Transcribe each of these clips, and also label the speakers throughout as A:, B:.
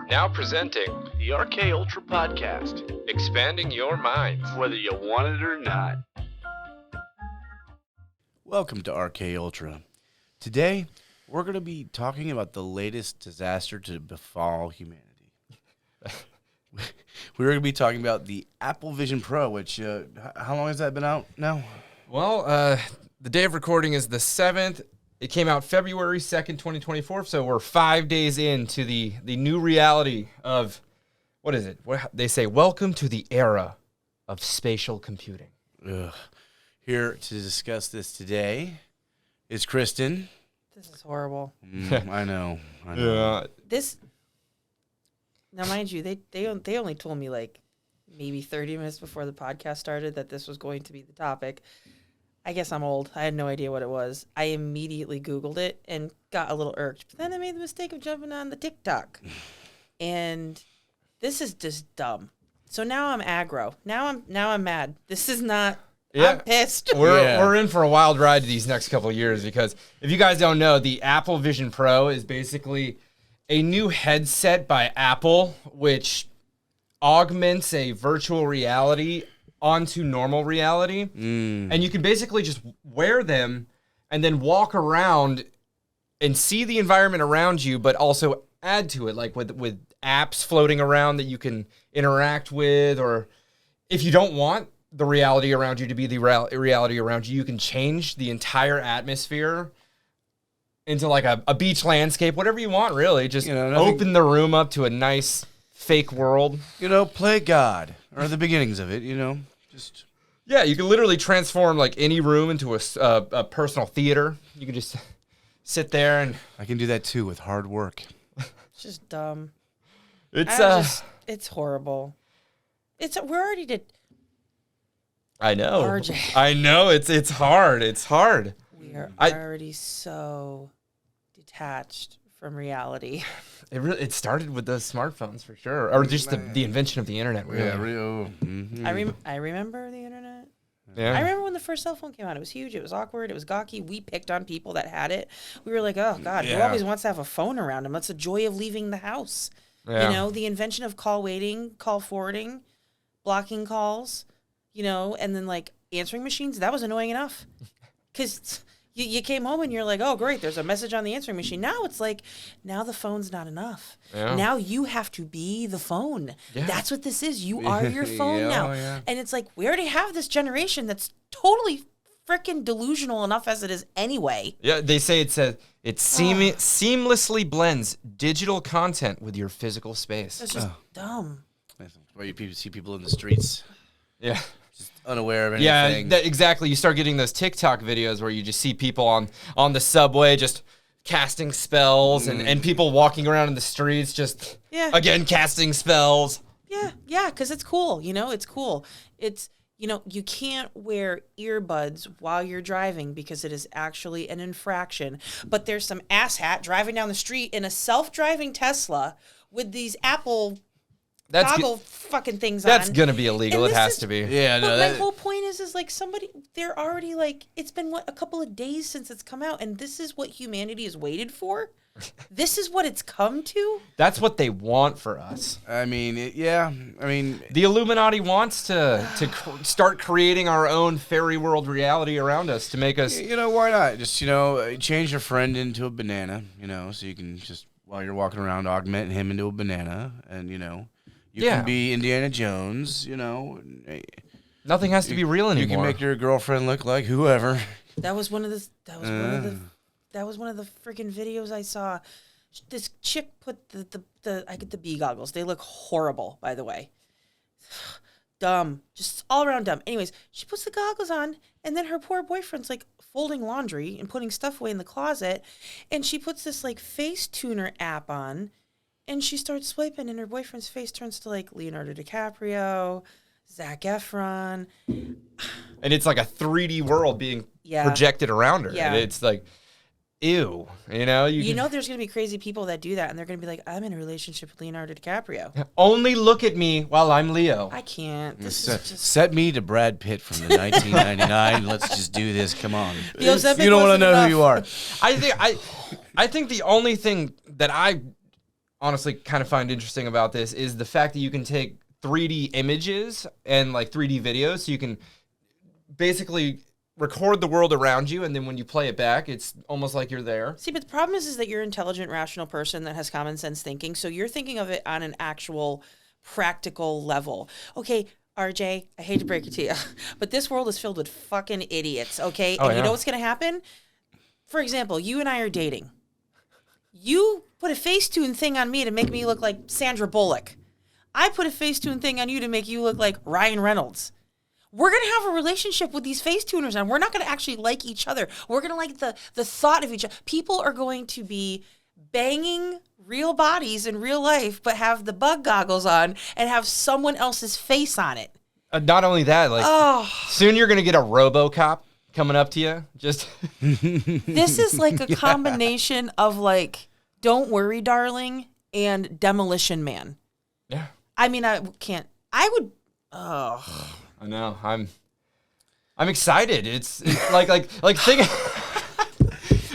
A: Now presenting
B: the RK Ultra Podcast,
A: Expanding Your Minds.
B: whether you want it or not.
C: Welcome to RK Ultra. Today, we're going to be talking about the latest disaster to befall humanity. We're going to be talking about the Apple Vision Pro, which, how long has that been out now?
D: Well, the day of recording is the 7th. It came out February 2nd, 2024, so we're 5 days into the new reality of, what is it? They say, welcome to the era of spatial computing.
C: Ugh. Here to discuss this today is Kristin.
E: This is horrible.
C: I know.
E: Now, mind you, they only told me like maybe 30 minutes before the podcast started that this was going to be the topic. I guess I'm old. I had no idea what it was. I immediately Googled it and got a little irked. But then I made the mistake of jumping on the TikTok. And this is just dumb. So now I'm aggro. Now I'm mad. This is not...
D: Yeah.
E: I'm pissed.
D: We're in for a wild ride these next couple of years because if you guys don't know, the Apple Vision Pro is basically a new headset by Apple, which augments a virtual reality onto normal reality. And you can basically just wear them and then walk around and see the environment around you, but also add to it, like with apps floating around that you can interact with, or if you don't want the reality around you to be the reality around you, you can change the entire atmosphere into like a beach landscape, whatever you want, really. Just open the room up to a nice fake world.
C: Play God, or the beginnings of it, just...
D: Yeah, you can literally transform like any room into a personal theater. You can just sit there and...
C: I can do that too with hard work.
E: It's just dumb.
D: It's
E: horrible. We're already to...
D: I know.
E: RJ.
D: I know, it's hard. It's hard.
E: We are already so detached from reality.
D: It started with the smartphones for sure, or just the invention of the internet. Really.
C: Yeah, real. Mm-hmm.
E: I remember the internet.
D: Yeah.
E: I remember when the first cell phone came out. It was huge. It was awkward. It was gawky. We picked on people that had it. We were like, oh, God, who always wants to have a phone around him? That's the joy of leaving the house.
D: Yeah.
E: The invention of call waiting, call forwarding, blocking calls, and then, like, answering machines. That was annoying enough. Because you came home and you're like, oh, great, there's a message on the answering machine. Now it's like, now the phone's not enough.
D: Yeah.
E: Now you have to be the phone.
D: Yeah.
E: That's what this is. You are your phone now.
C: Yeah.
E: And it's like, we already have this generation that's totally freaking delusional enough as it is anyway.
D: Yeah, they say it seamlessly blends digital content with your physical space.
E: That's just dumb.
C: Where you see people in the streets.
D: Yeah.
C: Just unaware of anything.
D: Yeah, exactly. You start getting those TikTok videos where you just see people on the subway just casting spells and people walking around in the streets just, again, casting spells.
E: Yeah, because it's cool. It's cool. It's, you can't wear earbuds while you're driving because it is actually an infraction. But there's some asshat driving down the street in a self-driving Tesla with these Apple goggle fucking things on.
D: That's going to be illegal. It has to be.
C: Yeah,
E: but my whole point is like they're already like, it's been a couple of days since it's come out, and this is what humanity has waited for? This is what it's come to?
D: That's what they want for us.
C: The
D: The Illuminati wants to start creating our own fairy world reality around us to make us...
C: why not? Just, change your friend into a banana, so you can just, while you're walking around, augment him into a banana, and, you can be Indiana Jones,
D: Nothing has to be real anymore.
C: You can make your girlfriend look like whoever.
E: That was one of the freaking videos I saw. This chick put I get the bee goggles. They look horrible, by the way. Dumb. Just all around dumb. Anyways, she puts the goggles on, and then her poor boyfriend's like folding laundry and putting stuff away in the closet, and she puts this like face tuner app on, and she starts swiping, and her boyfriend's face turns to like Leonardo DiCaprio, Zac Efron.
D: And it's like a 3D world being projected around her.
E: Yeah.
D: And it's like, ew.
E: There's going to be crazy people that do that, and they're going to be like, I'm in a relationship with Leonardo DiCaprio.
D: Only look at me while I'm Leo.
E: I can't.
C: Set me to Brad Pitt from the 1999. Let's just do this. Come on.
E: You
C: don't want to know who you are.
D: I think the only thing that I honestly kind of find interesting about this is the fact that you can take 3D images and like 3D videos, so you can basically record the world around you, and then when you play it back, it's almost like you're there.
E: See, but the problem is that you're an intelligent, rational person that has common sense thinking, so you're thinking of it on an actual practical level. Okay, RJ, I hate to break it to you, but this world is filled with fucking idiots, okay? And you know what's going to happen? For example, you and I are dating. You put a Facetune thing on me to make me look like Sandra Bullock. I put a Facetune thing on you to make you look like Ryan Reynolds. We're going to have a relationship with these Facetuners, and we're not going to actually like each other. We're going to like the thought of each other. People are going to be banging real bodies in real life, but have the bug goggles on and have someone else's face on it.
D: Not only that, like soon you're going to get a RoboCop coming up to you. Just
E: This is like a combination of like Don't Worry, Darling and Demolition Man.
D: Yeah.
E: I mean, I would.
D: I know. I'm excited. It's like think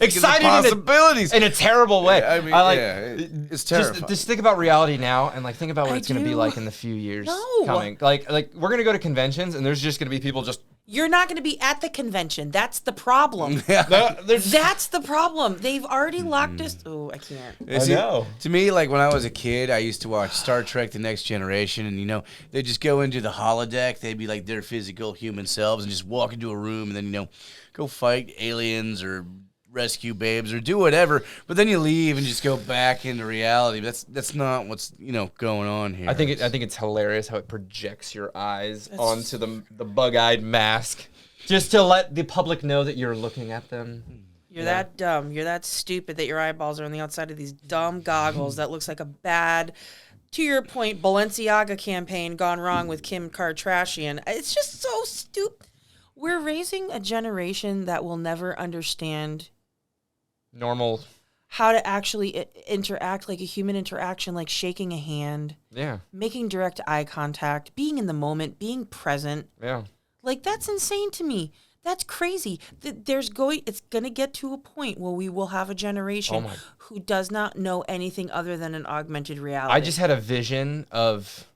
D: excited
C: possibilities
D: in a terrible way.
C: I mean, it's terrifying.
D: Just think about reality now, and like think about what it's going to be like in the few years coming. Like we're going to go to conventions, and there's just going to be people just.
E: You're not going to be at the convention. That's the problem.
D: There's
E: That's the problem. They've already locked us. Oh, I can't.
D: I know.
C: To me, like when I was a kid, I used to watch Star Trek: The Next Generation, and they'd just go into the holodeck. They'd be like their physical human selves, and just walk into a room, and then go fight aliens or rescue babes or do whatever. But then you leave and just go back into reality. That's not what's going on here.
D: I think it's hilarious how it projects your eyes onto the bug-eyed mask, just to let the public know that you're looking at them.
E: You're that dumb. You're that stupid that your eyeballs are on the outside of these dumb goggles that looks like a bad, to your point, Balenciaga campaign gone wrong with Kim Kardashian. It's just so stupid. We're raising a generation that will never understand
D: Normal.
E: how to actually interact like a human interaction, like shaking a hand, making direct eye contact, being in the moment, being present.
D: Yeah.
E: Like, that's insane to me. That's crazy. It's going to get to a point where we will have a generation who does not know anything other than an augmented reality.
D: I just had a vision of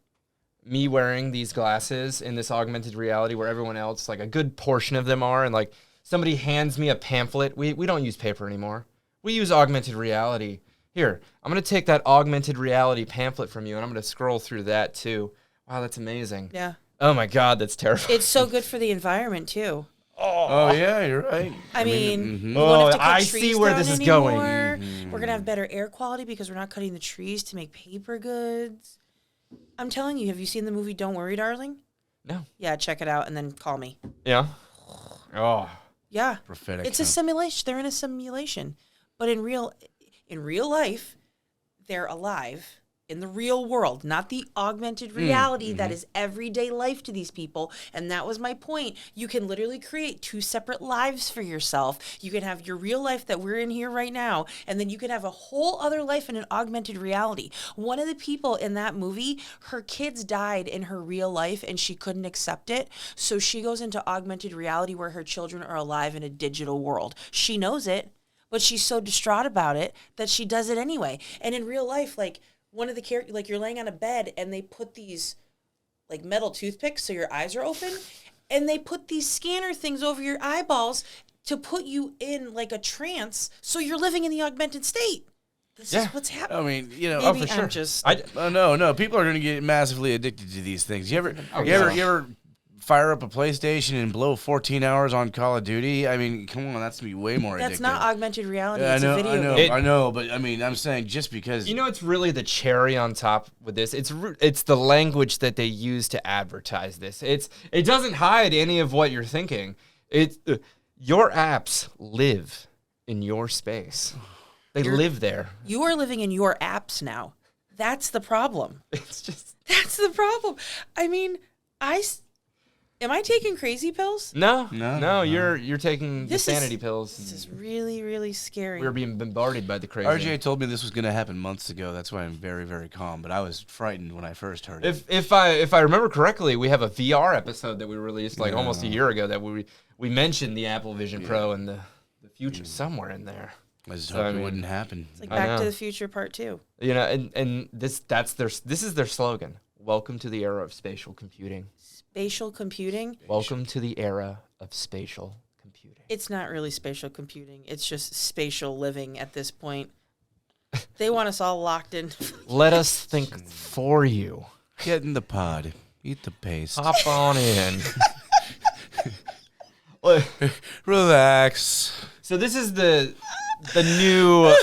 D: me wearing these glasses in this augmented reality where everyone else, like a good portion of them are, and like somebody hands me a pamphlet. We don't use paper anymore. We use augmented reality. Here, I'm going to take that augmented reality pamphlet from you, and I'm going to scroll through that too. Wow, that's amazing.
E: Yeah.
D: Oh my God, that's terrifying.
E: It's so good for the environment too.
C: Oh yeah, you're right.
E: I mean, we
D: Oh,
E: won't have to cut
D: I
E: trees
D: see where
E: down
D: this is
E: anymore.
D: going.
E: We're gonna have better air quality because we're not cutting the trees to make paper goods. I'm telling you, have you seen the movie Don't Worry, Darling?
D: No.
E: Yeah, check it out and then call me.
D: Yeah. Oh.
E: Yeah.
C: Prophetic.
E: It's a simulation. They're in a simulation. But in real life, they're alive in the real world, not the augmented reality that is everyday life to these people. And that was my point. You can literally create two separate lives for yourself. You can have your real life that we're in here right now, and then you can have a whole other life in an augmented reality. One of the people in that movie, her kids died in her real life and she couldn't accept it. So she goes into augmented reality where her children are alive in a digital world. She knows it, but she's so distraught about it that she does it anyway. And in real life, like, one of the characters, like, you're laying on a bed and they put these like metal toothpicks so your eyes are open, and they put these scanner things over your eyeballs to put you in like a trance, so you're living in the augmented state. This is what's happening.
C: I mean,
E: Maybe
C: for sure.
E: I'm just
C: no, people are going to get massively addicted to these things. You ever fire up a PlayStation and blow 14 hours on Call of Duty? I mean, come on, that's going to be way more addictive.
E: That's not augmented reality.
C: Yeah,
E: It's a video game.
C: I know, but I mean, I'm saying just because
D: It's really the cherry on top with this. It's the language that they use to advertise this. It doesn't hide any of what you're thinking. Your apps live in your space. They live there.
E: You are living in your apps now. That's the problem. That's the problem. I mean, am I taking crazy pills?
D: No. You're taking the sanity pills.
E: This is really, really scary.
D: We're being bombarded by the crazy.
C: RJ told me this was going to happen months ago. That's why I'm very, very calm. But I was frightened when I first heard it.
D: If I remember correctly, we have a VR episode that we released like almost a year ago that we mentioned the Apple Vision Pro and the future somewhere in there.
C: I just
D: So,
C: hope
D: I
C: it
D: mean,
C: wouldn't happen.
E: It's like
D: I
E: Back to
D: know.
E: the Future Part 2.
D: You know, and this is their slogan. Welcome to the era of spatial computing.
E: Spatial computing.
D: Welcome to the era of spatial computing.
E: It's not really spatial computing. It's just spatial living at this point. They want us all locked in.
D: Let us think for you.
C: Get in the pod. Eat the paste.
D: Hop on in.
C: Relax.
D: So this is the new.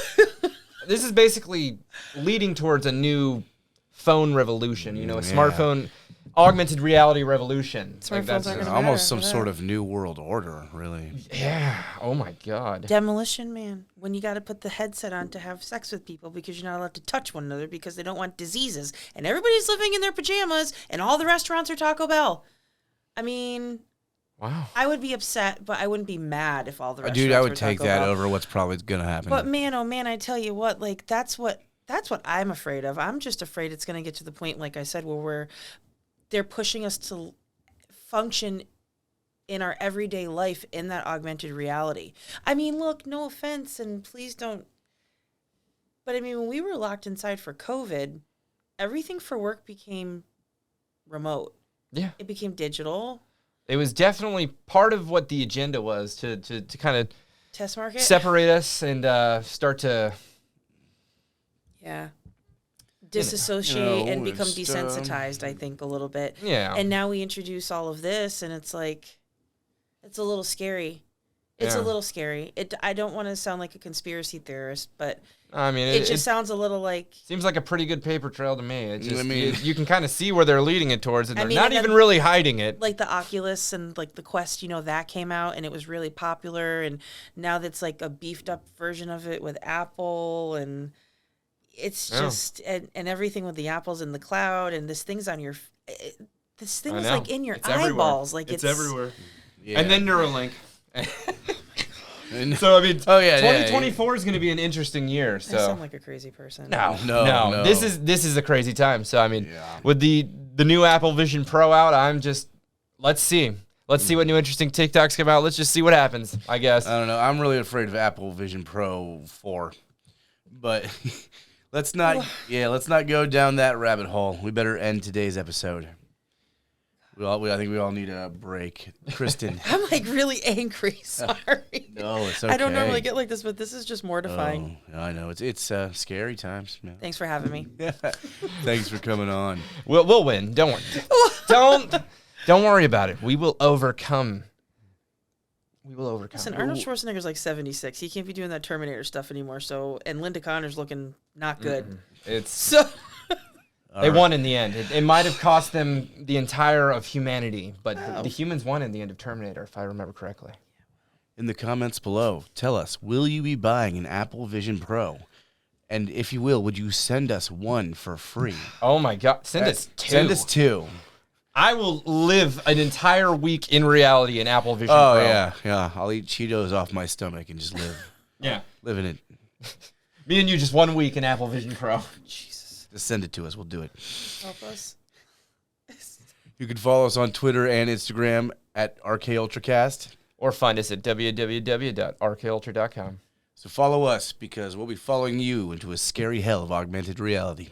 D: This is basically leading towards a new phone revolution. You know, a
C: Yeah.
D: smartphone, augmented reality revolution.
E: Smartphones are gonna
C: Almost
E: matter,
C: some
E: yeah.
C: sort of new world order, really.
D: Yeah. Oh my God.
E: Demolition Man. When you got to put the headset on to have sex with people because you're not allowed to touch one another because they don't want diseases. And everybody's living in their pajamas and all the restaurants are Taco Bell. I mean,
D: Wow.
E: I would be upset, but I wouldn't be mad if all the restaurants
C: Dude, I
E: were
C: would take
E: Taco
C: that
E: Bell.
C: over what's probably going to happen.
E: But man, oh man, I tell you what, like that's what I'm afraid of. I'm just afraid it's going to get to the point, like I said, where they're pushing us to function in our everyday life in that augmented reality. I mean, look, no offense, and please don't. But I mean, when we were locked inside for COVID, everything for work became remote.
D: Yeah.
E: It became digital.
D: It was definitely part of what the agenda was to kind of
E: Test market.
D: separate us and start to.
E: Yeah. Disassociate and become
C: it's,
E: desensitized, I think, a little bit.
D: Yeah.
E: And now we introduce all of this, and it's like, it's a little scary. It's
D: Yeah.
E: a little scary. I don't want to sound like a conspiracy theorist, but
D: I mean,
E: it just sounds a little like,
D: seems like a pretty good paper trail to me. It just,
C: I mean-
D: you can kind of see where they're leading it towards, and
E: I
D: they're
E: mean,
D: not
E: and then-
D: even really hiding it.
E: like the Oculus and like the Quest, that came out and it was really popular, and now that's like a beefed up version of it with Apple, and it's
D: Yeah.
E: just and everything with the apples in the cloud, and this thing's on your this thing
D: I
E: is
D: know.
E: like in your
D: It's everywhere.
E: eyeballs, like it's
D: everywhere.
C: Yeah.
D: And then Neuralink.
C: And-
D: So I mean,
C: Oh, yeah, yeah,
D: 2024 is going to be an interesting year.
E: I
D: So
E: sound like a crazy person.
D: no,
C: No.
D: this is a crazy time. So I mean,
C: Yeah.
D: with the new Apple Vision Pro out, let's see what new interesting TikToks come out. Let's just see what happens. I guess.
C: I don't know. I'm really afraid of Apple Vision Pro 4. But let's not go down that rabbit hole. We better end today's episode. I think we all need a break. Kristin.
E: I'm like really angry. Sorry.
C: No, it's okay.
E: I don't normally get like this, but this is just mortifying.
C: Oh, I know. It's scary times, man.
E: Thanks for having me.
C: Thanks for coming on.
D: We'll win. Don't worry. don't worry about it. We will overcome. We will overcome.
E: Listen, Arnold Schwarzenegger's like 76. He can't be doing that Terminator stuff anymore. So, and Linda Connor's looking not good.
D: It's
E: So,
D: they won in the end. It might have cost them the entire of humanity, but the humans won in the end of Terminator, if I remember correctly.
C: In the comments below, tell us, will you be buying an Apple Vision Pro? And if you will, would you send us one for free?
D: Oh my God! Send us two.
C: Send us two.
D: I will live an entire week in reality in Apple Vision
C: Oh,
D: Pro.
C: yeah. I'll eat Cheetos off my stomach and just
D: Yeah.
C: live in it.
D: Me and you just 1 week in Apple Vision Pro.
E: Jesus,
C: Just send it to us. We'll do it.
E: help us.
C: You can follow us on Twitter and Instagram at RKUltracast.
D: Or find us at www.rkultra.com.
C: So follow us because we'll be following you into a scary hell of augmented reality.